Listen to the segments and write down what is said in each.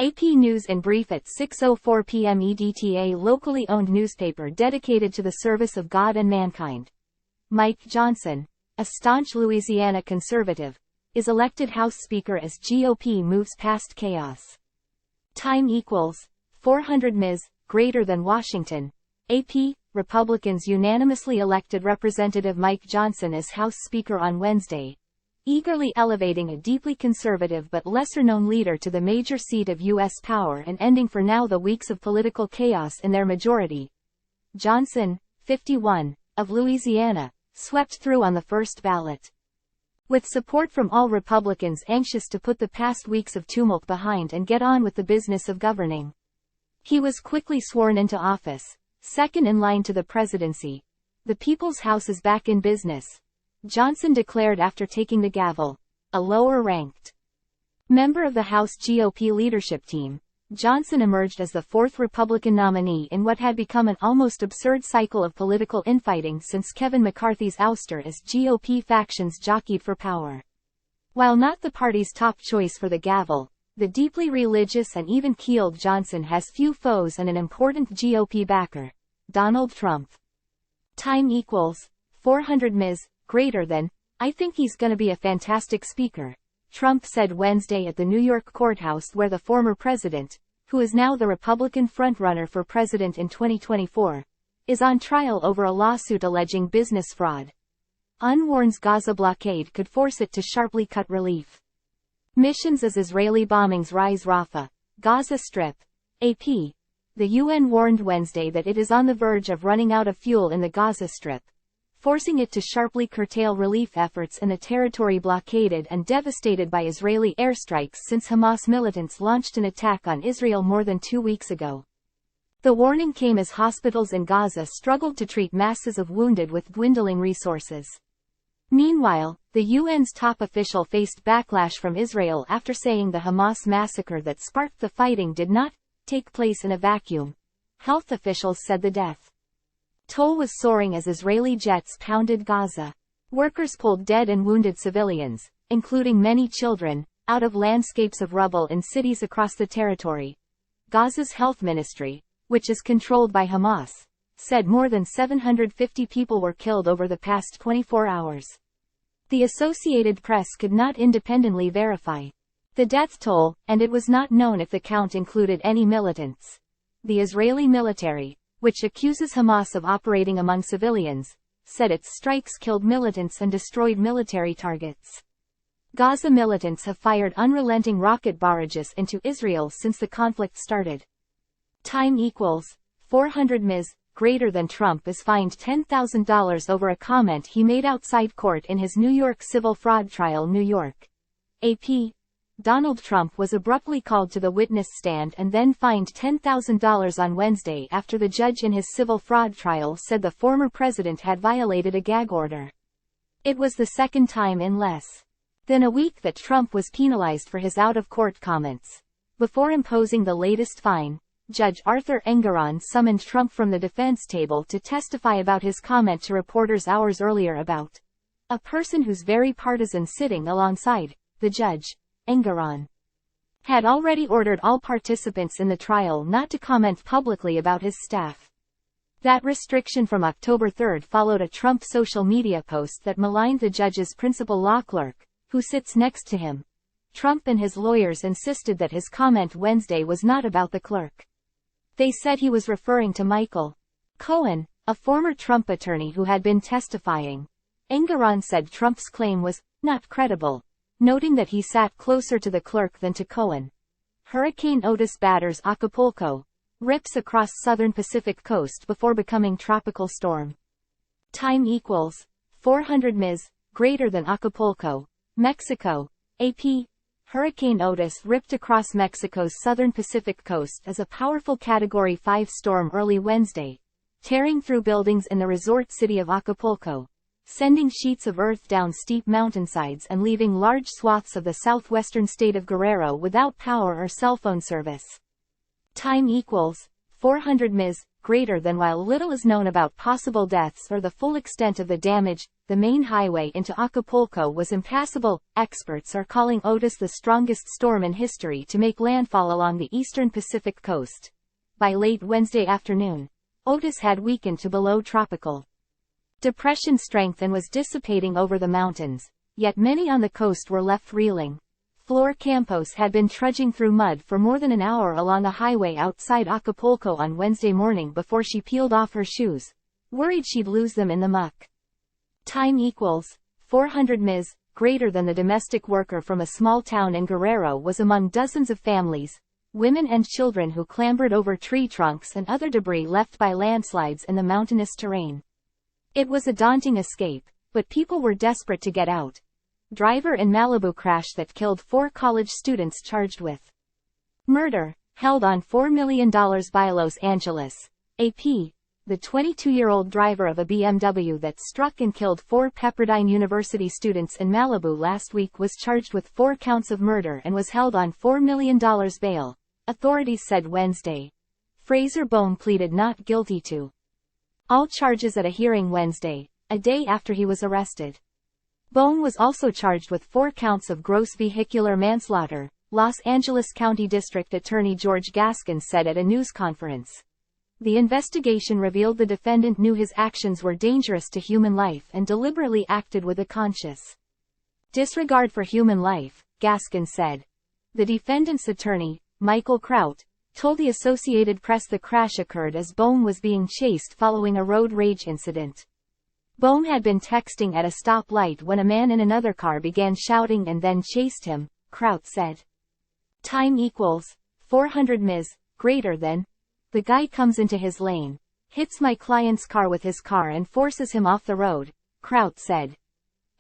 AP News in brief at 6:04 p.m. EDT, a locally owned newspaper dedicated to the service of God and mankind. Mike Johnson, a staunch Louisiana conservative, is elected House Speaker as GOP moves past chaos. Time equals 400 ms, greater than Washington. AP, Republicans unanimously elected Representative Mike Johnson as House Speaker on Wednesday, eagerly elevating a deeply conservative but lesser-known leader to the major seat of U.S. power and ending for now the weeks of political chaos in their majority. Johnson, 51, of Louisiana, swept through on the first ballot. With support from all Republicans anxious to put the past weeks of tumult behind and get on with the business of governing. He was quickly sworn into office, second in line to the presidency. "The People's House is back in business," Johnson declared after taking the gavel. A lower-ranked member of the House GOP leadership team, Johnson emerged as the fourth Republican nominee in what had become an almost absurd cycle of political infighting since Kevin McCarthy's ouster as GOP factions jockeyed for power. While not the party's top choice for the gavel, the deeply religious and even-keeled Johnson has few foes and an important GOP backer, Donald Trump. Time equals 400 ms, greater than, "I think he's gonna be a fantastic speaker," Trump said Wednesday at the New York courthouse where the former president, who is now the Republican frontrunner for president in 2024, is on trial over a lawsuit alleging business fraud. Unwarned Gaza blockade could force it to sharply cut relief missions as Israeli bombings rise. Rafah, Gaza Strip. AP. The UN warned Wednesday that it is on the verge of running out of fuel in the Gaza Strip, forcing it to sharply curtail relief efforts in a territory blockaded and devastated by Israeli airstrikes since Hamas militants launched an attack on Israel more than 2 weeks ago. The warning came as hospitals in Gaza struggled to treat masses of wounded with dwindling resources. Meanwhile, the UN's top official faced backlash from Israel after saying the Hamas massacre that sparked the fighting did not take place in a vacuum. Health officials said the death toll was soaring as Israeli jets pounded Gaza. Workers pulled dead and wounded civilians, including many children, out of landscapes of rubble in cities across the territory. Gaza's health ministry, which is controlled by Hamas, said more than 750 people were killed over the past 24 hours. The Associated Press could not independently verify the death toll, and it was not known if the count included any militants. The Israeli military, which accuses Hamas of operating among civilians, said its strikes killed militants and destroyed military targets. Gaza militants have fired unrelenting rocket barrages into Israel since the conflict started. Time equals 400 ms, greater than. Trump is fined $10,000 over a comment he made outside court in his New York civil fraud trial. New York. AP. Donald Trump was abruptly called to the witness stand and then fined $10,000 on Wednesday after the judge in his civil fraud trial said the former president had violated a gag order. It was the second time in less than a week that Trump was penalized for his out-of-court comments. Before imposing the latest fine, Judge Arthur Engoron summoned Trump from the defense table to testify about his comment to reporters hours earlier about a person who's very partisan sitting alongside the judge. Engoron had already ordered all participants in the trial not to comment publicly about his staff. That restriction from October 3 followed a Trump social media post that maligned the judge's principal law clerk, who sits next to him. Trump and his lawyers insisted that his comment Wednesday was not about the clerk. They said he was referring to Michael Cohen, a former Trump attorney who had been testifying. Engoron said Trump's claim was not credible, noting that he sat closer to the clerk than to Cohen. Hurricane Otis batters Acapulco, rips across southern Pacific coast before becoming tropical storm. Time equals 400 ms, greater than. Acapulco, Mexico. AP. Hurricane Otis ripped across Mexico's southern Pacific coast as a powerful Category 5 storm early Wednesday, tearing through buildings in the resort city of Acapulco, sending sheets of earth down steep mountainsides and leaving large swaths of the southwestern state of Guerrero without power or cell phone service. Time equals 400 ms, greater than. While little is known about possible deaths or the full extent of the damage, the main highway into Acapulco was impassable. Experts are calling Otis the strongest storm in history to make landfall along the eastern Pacific coast. By late Wednesday afternoon, Otis had weakened to below tropical depression strength and was dissipating over the mountains, yet many on the coast were left reeling. Flor Campos had been trudging through mud for more than an hour along a highway outside Acapulco on Wednesday morning before she peeled off her shoes, worried she'd lose them in the muck. Time equals 400 ms, greater than. The domestic worker from a small town in Guerrero was among dozens of families, women and children who clambered over tree trunks and other debris left by landslides in the mountainous terrain. It was a daunting escape, but people were desperate to get out. Driver in Malibu crash that killed 4 college students charged with murder, held on $4 million by Los Angeles. AP. The 22-year-old driver of a BMW that struck and killed 4 Pepperdine University students in Malibu last week was charged with 4 counts of murder and was held on $4 million bail, authorities said Wednesday. Fraser Bone pleaded not guilty to all charges at a hearing Wednesday, a day after he was arrested. Bone was also charged with 4 counts of gross vehicular manslaughter, Los Angeles County District Attorney George Gaskins said at a news conference. The investigation revealed the defendant knew his actions were dangerous to human life and deliberately acted with a conscious disregard for human life, Gaskins said. The defendant's attorney, Michael Kraut, told the Associated Press the crash occurred as Bone was being chased following a road rage incident. Bone had been texting at a stoplight when a man in another car began shouting and then chased him, Kraut said. Time equals 400 ms, greater than. The guy comes into his lane, hits my client's car with his car and forces him off the road, Kraut said.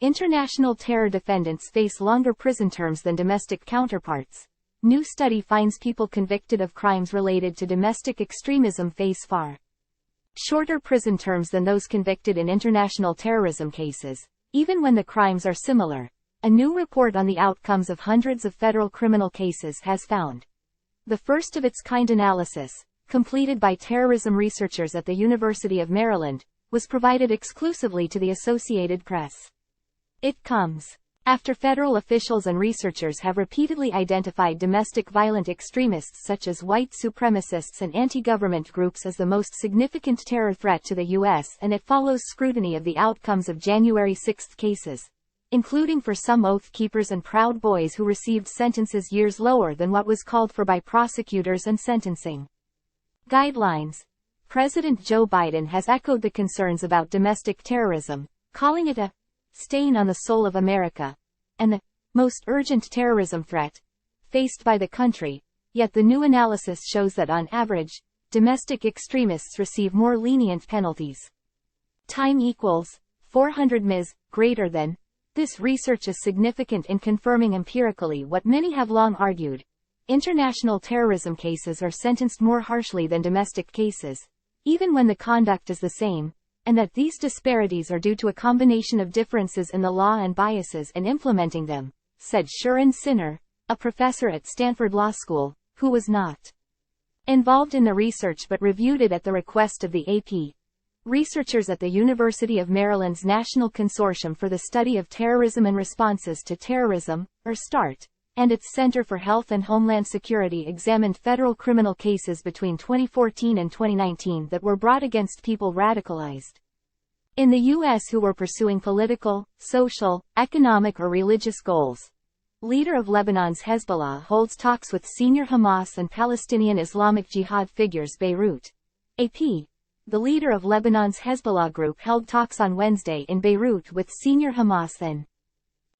International terror defendants face longer prison terms than domestic counterparts. New study finds people convicted of crimes related to domestic extremism face far shorter prison terms than those convicted in international terrorism cases, even when the crimes are similar. A new report on the outcomes of hundreds of federal criminal cases has found. The first of its kind analysis, completed by terrorism researchers at the University of Maryland, was provided exclusively to the Associated Press. It comes after federal officials and researchers have repeatedly identified domestic violent extremists such as white supremacists and anti-government groups as the most significant terror threat to the U.S., and it follows scrutiny of the outcomes of January 6 cases, including for some Oath Keepers and Proud Boys who received sentences years lower than what was called for by prosecutors and sentencing guidelines. President Joe Biden has echoed the concerns about domestic terrorism, calling it a stain on the soul of America, and the most urgent terrorism threat faced by the country, yet the new analysis shows that on average, domestic extremists receive more lenient penalties. Time equals 400 ms, greater than. This research is significant in confirming empirically what many have long argued. International terrorism cases are sentenced more harshly than domestic cases, even when the conduct is the same, and that these disparities are due to a combination of differences in the law and biases in implementing them, said Sharon Sinner, a professor at Stanford Law School, who was not involved in the research but reviewed it at the request of the AP. Researchers at the University of Maryland's National Consortium for the Study of Terrorism and Responses to Terrorism, or START, and its Center for Health and Homeland Security examined federal criminal cases between 2014 and 2019 that were brought against people radicalized in the U.S. who were pursuing political, social, economic or religious goals. Leader of Lebanon's Hezbollah holds talks with senior Hamas and Palestinian Islamic Jihad figures. Beirut. AP. The leader of Lebanon's Hezbollah group held talks on Wednesday in Beirut with senior Hamas and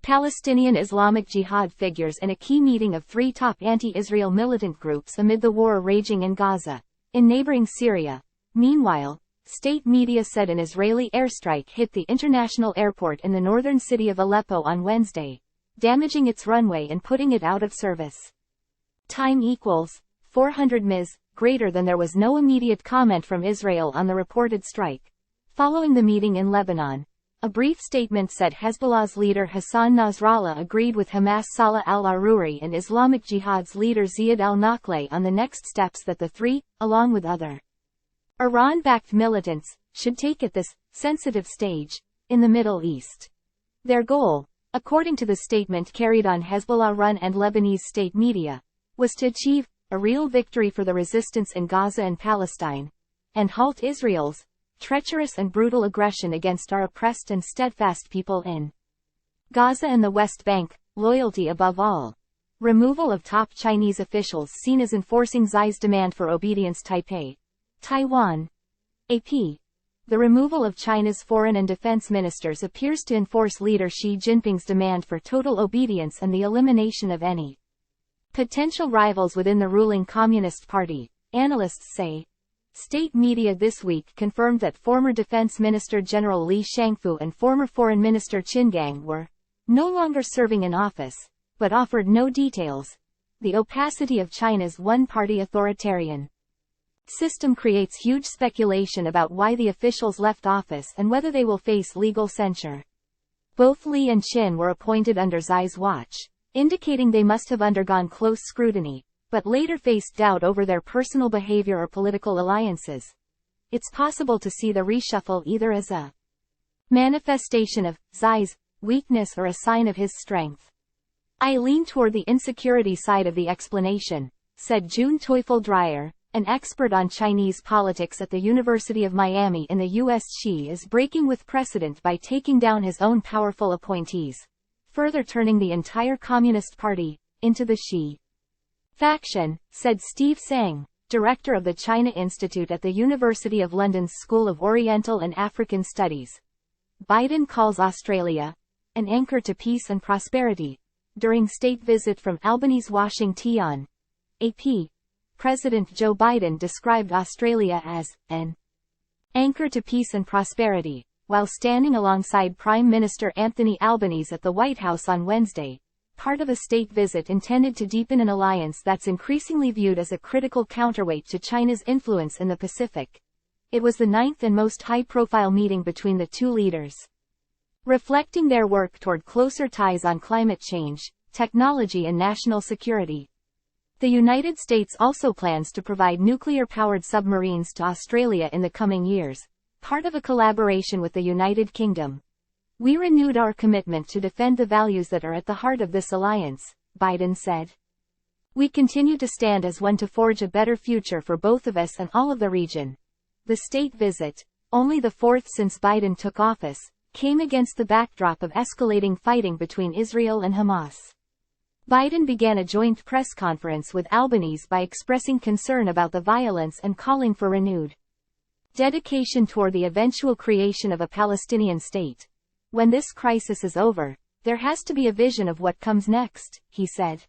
Palestinian Islamic Jihad figures in a key meeting of 3 top anti-Israel militant groups amid the war raging in Gaza, in neighboring Syria. Meanwhile, state media said an Israeli airstrike hit the international airport in the northern city of Aleppo on Wednesday, damaging its runway and putting it out of service. Time equals 400 ms, greater than. There was no immediate comment from Israel on the reported strike. Following the meeting in Lebanon, a brief statement said Hezbollah's leader Hassan Nasrallah agreed with Hamas' Salah al-Aruri and Islamic Jihad's leader Ziad al-Nakhleh on the next steps that the three, along with other Iran-backed militants should take at this sensitive stage in the Middle East. Their goal, according to the statement carried on Hezbollah-run and Lebanese state media, was to achieve a real victory for the resistance in Gaza and Palestine, and halt Israel's treacherous and brutal aggression against our oppressed and steadfast people in Gaza and the West Bank. Loyalty above all. Removal of top Chinese officials seen as enforcing Xi's demand for obedience. Taipei, Taiwan. AP. The removal of China's foreign and defense ministers appears to enforce leader Xi Jinping's demand for total obedience and the elimination of any potential rivals within the ruling Communist Party, analysts say. State media this week confirmed that former Defense Minister General Li Shangfu and former Foreign Minister Qin Gang were no longer serving in office, but offered no details. The opacity of China's one-party authoritarian system creates huge speculation about why the officials left office and whether they will face legal censure. Both Li and Qin were appointed under Xi's watch, indicating they must have undergone close scrutiny, but later faced doubt over their personal behavior or political alliances. It's possible to see the reshuffle either as a manifestation of Xi's weakness or a sign of his strength. I lean toward the insecurity side of the explanation, said June Teufel-Dreyer, an expert on Chinese politics at the University of Miami in the U.S. Xi is breaking with precedent by taking down his own powerful appointees, further turning the entire Communist Party into the Xi faction, said Steve Tsang, director of the China Institute at the University of London's School of Oriental and African Studies. Biden calls Australia an anchor to peace and prosperity. During state visit from Albanese Washington, AP, President Joe Biden described Australia as an anchor to peace and prosperity, while standing alongside Prime Minister Anthony Albanese at the White House on Wednesday, part of a state visit intended to deepen an alliance that's increasingly viewed as a critical counterweight to China's influence in the Pacific. It was the ninth and most high-profile meeting between the two leaders, reflecting their work toward closer ties on climate change, technology and national security. The United States also plans to provide nuclear-powered submarines to Australia in the coming years, part of a collaboration with the United Kingdom. We renewed our commitment to defend the values that are at the heart of this alliance, Biden said. We continue to stand as one to forge a better future for both of us and all of the region. The state visit, only the fourth since Biden took office, came against the backdrop of escalating fighting between Israel and Hamas. Biden began a joint press conference with Albanese by expressing concern about the violence and calling for renewed dedication toward the eventual creation of a Palestinian state. When this crisis is over, there has to be a vision of what comes next, he said.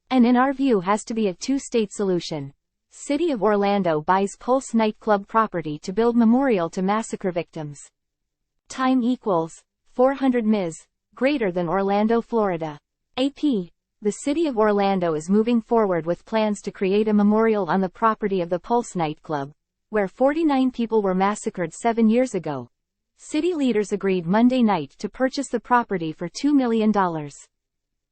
And in our view has to be a two-state solution. City of Orlando buys Pulse nightclub property to build memorial to massacre victims. Time equals 400 ms, greater than Orlando, Florida. AP. The city of Orlando is moving forward with plans to create a memorial on the property of the Pulse nightclub, where 49 people were massacred 7 years ago. City leaders agreed Monday night to purchase the property for $2 million.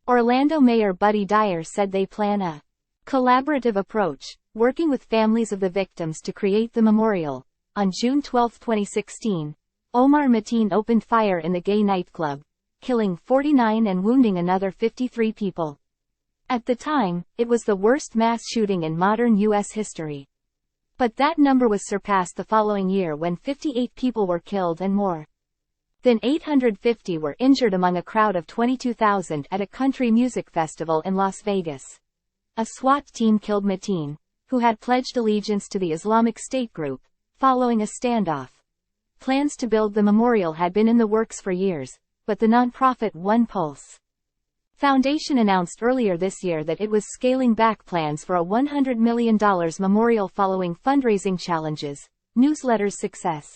Orlando Mayor Buddy Dyer said they plan a collaborative approach, working with families of the victims to create the memorial. On June 12, 2016, Omar Mateen opened fire in the gay nightclub, killing 49 and wounding another 53 people. At the time, it was the worst mass shooting in modern U.S. history. But that number was surpassed the following year when 58 people were killed and more than 850 were injured among a crowd of 22,000 at a country music festival in Las Vegas. A SWAT team killed Mateen, who had pledged allegiance to the Islamic State group, following a standoff. Plans to build the memorial had been in the works for years, but the nonprofit One Pulse Foundation announced earlier this year that it was scaling back plans for a $100 million memorial following fundraising challenges. Newsletter's success.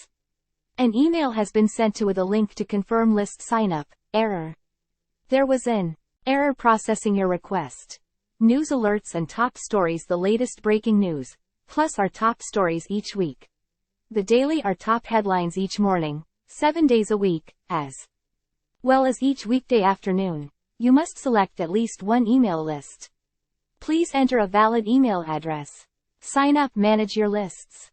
An email has been sent to with a link to confirm list sign-up. Error. There was an error processing your request. News alerts and top stories. The latest breaking news, plus our top stories each week. The daily are top headlines each morning, 7 days a week, as well as each weekday afternoon. You must select at least one email list. Please enter a valid email address. Sign up. Manage your lists.